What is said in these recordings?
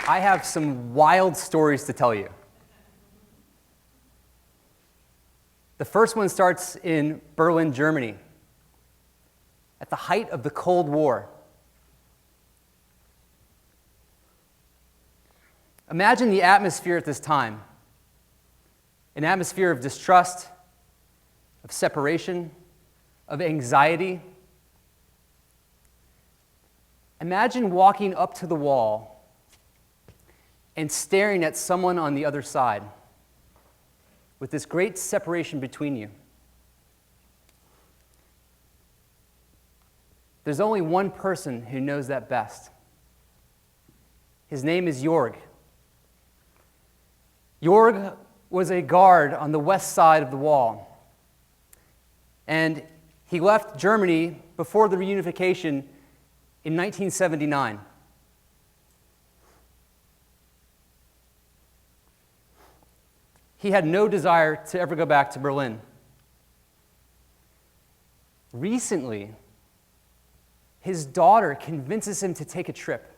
I have some wild stories to tell you. The first one starts in Berlin, Germany, at the height of the Cold War. Imagine the atmosphere at this time. An atmosphere of distrust, of separation, of anxiety. Imagine walking up to the wall and staring at someone on the other side with this great separation between you. There's only one person who knows that best. His name is Jorg. Jorg was a guard on the west side of the wall. And he left Germany before the reunification in 1979. He had no desire to ever go back to Berlin. Recently, his daughter convinces him to take a trip.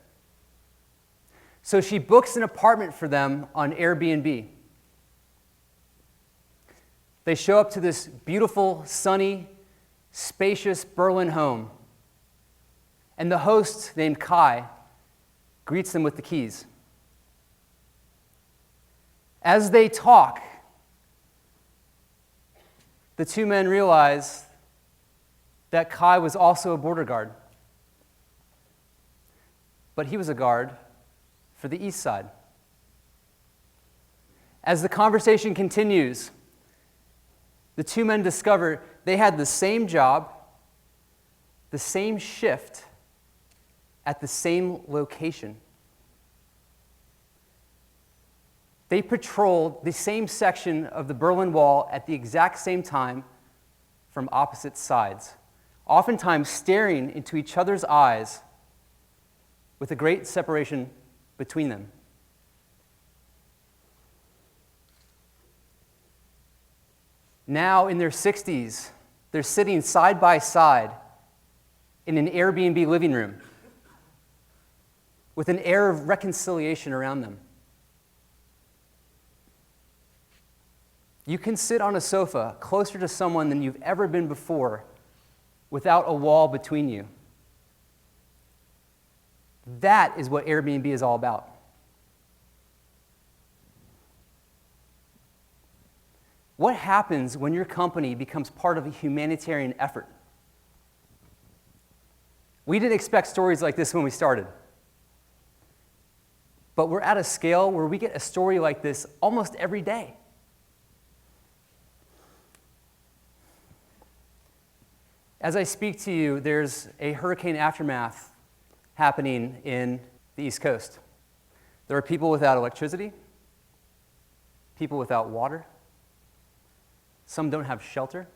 So she books an apartment for them on Airbnb. They show up to this beautiful, sunny, spacious Berlin home. And the host, named Kai, greets them with the keys. As they talk, the two men realize that Kai was also a border guard. But he was a guard for the east side. As the conversation continues, the two men discover they had the same job, the same shift, at the same location. They patrolled the same section of the Berlin Wall at the exact same time from opposite sides, oftentimes staring into each other's eyes with a great separation between them. Now in their 60s, they're sitting side by side in an Airbnb living room with an air of reconciliation around them. You can sit on a sofa closer to someone than you've ever been before without a wall between you. That is what Airbnb is all about. What happens when your company becomes part of a humanitarian effort? We didn't expect stories like this when we started. But we're at a scale where we get a story like this almost every day. As I speak to you, there's a hurricane aftermath happening in the East Coast. There are people without electricity, people without water. Some don't have shelter.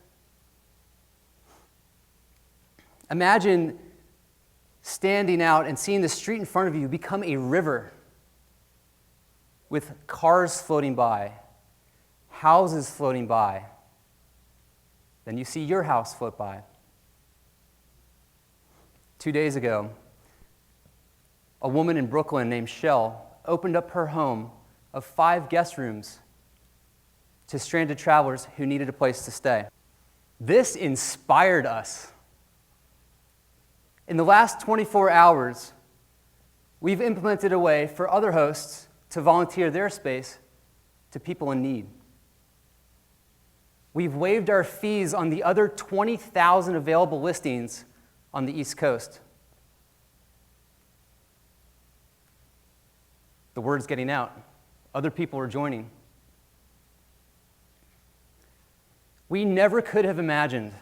Imagine standing out and seeing the street in front of you become a river with cars floating by, houses floating by. Then you see your house float by. 2 days ago, a woman in Brooklyn named Shell opened up her home of 5 guest rooms to stranded travelers who needed a place to stay. This inspired us. In the last 24 hours, we've implemented a way for other hosts to volunteer their space to people in need. We've waived our fees on the other 20,000 available listings on the East Coast. The word's getting out. Other people are joining. We never could have imagined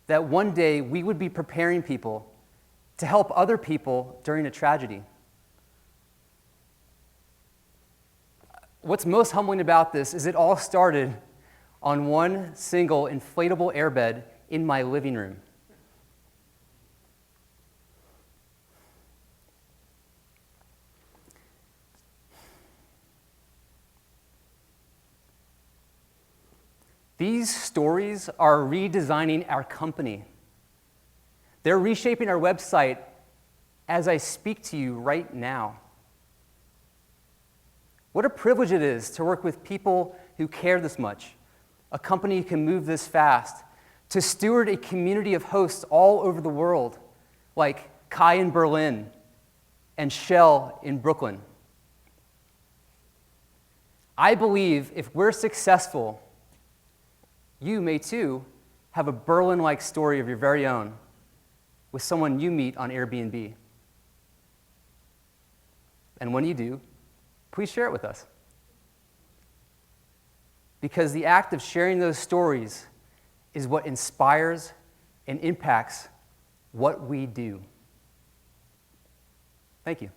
that one day we would be preparing people to help other people during a tragedy. What's most humbling about this is it all started on one single inflatable airbed in my living room. These stories are redesigning our company. They're reshaping our website as I speak to you right now. What a privilege it is to work with people who care this much, a company who can move this fast, to steward a community of hosts all over the world, like Kai in Berlin and Shell in Brooklyn. I believe if we're successful, you may too have a Berlin-like story of your very own with someone you meet on Airbnb. And when you do, please share it with us. Because the act of sharing those stories is what inspires and impacts what we do. Thank you.